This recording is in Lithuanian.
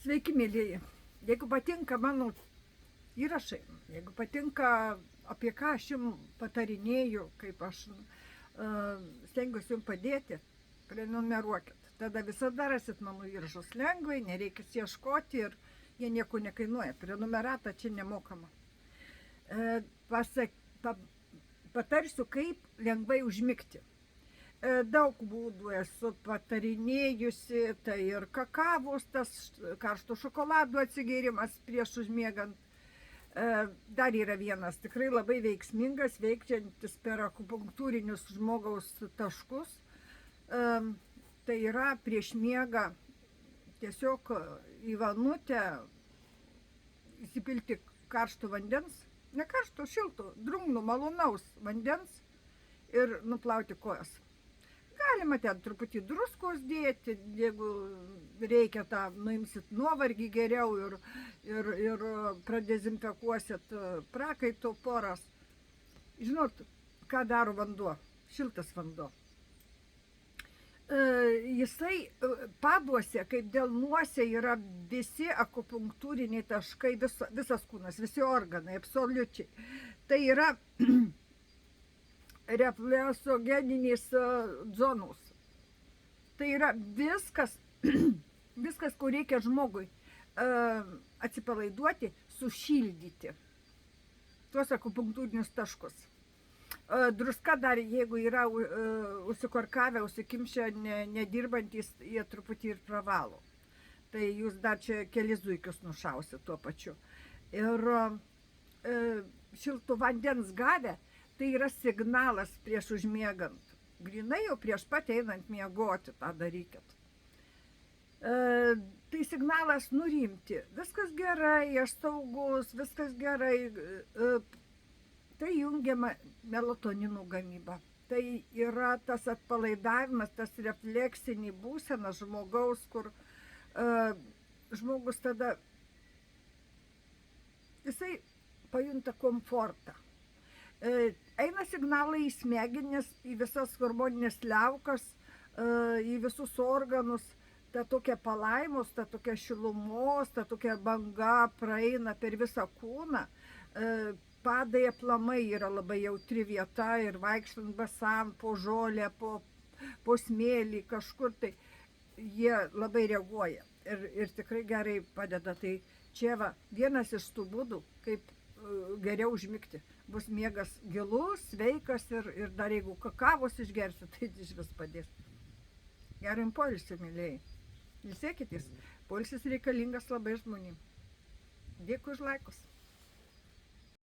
Sveiki, mėlyjeji. Jeigu patinka mano įrašai, jeigu patinka apie ką aš jums patarinėju, kaip aš stengiuosi jums padėti, prenumeruokit. Tada visada rasit mano įrašus lengvai, nereikės ieškoti ir jie nieko nekainuoja. Prenumerata čia nemokama. Patarsiu, kaip lengvai užmigti. Daug būdų esu patarinėjusi, tai ir kakavos, tas karšto šokolado atsigėrimas prieš užmiegant. Dar yra vienas tikrai labai veiksmingas, veikiantis per akupunktūrinius žmogaus taškus. Tai yra prieš miegą tiesiog į vanutę įsipilti karšto vandens, ne karšto, šilto, drungno, malonaus vandens ir nuplauti kojas. Galima ten truputį druskos dėti, jeigu reikia tą, nuimsit nuovargį geriau ir pradezinfekuosit prakaito poras. Žinot, ką daro vanduo, šiltas vanduo. Jisai paduose, kaip delnuose, yra visi akupunktūriniai taškai, visas kūnas, visi organai, absoliučiai. Tai yra refleksogeninės zonos. Tai yra viskas, ko reikia žmogui atsipalaiduoti, sušildyti tuos akupunktūrinius taškus. Druska dar, jeigu yra užsikorkavę, užsikimšę, nedirbantys, jie truputį ir pravalo. Tai jūs dar čia kelis zuikius nušausit tuo pačiu. Ir šilto vandens gavę, tai yra signalas prieš užmiegant. Grinai jau prieš pat einant miegoti tą darykit. Tai signalas nurimti. Viskas gerai, aš saugus, viskas gerai. Tai jungiama melatoninų gamyba. Tai yra tas atpalaidavimas, tas refleksinė būsena žmogaus, kur žmogus tada jisai pajunta komfortą. Eina signalai į smegenis, į visas hormoninės liaukas, į visus organus, ta tokia palaimos, ta tokia šilumos, ta tokia banga praeina per visą kūną. Padai aplamai yra labai jautri vieta ir vaikštant basam po žolę, po smėlį kažkur, tai jie labai reaguoja ir tikrai gerai padeda. Tai čia va, vienas iš tų būdų, kaip geriau užmigti. Bus miegas gilus, sveikas ir dar jeigu kakavos išgersit, tai iš vis padės. Gero jums poilsio, mylėjai. Ilsėkitės. Poilsis reikalingas labai žmonėms. Dėkui už laikus.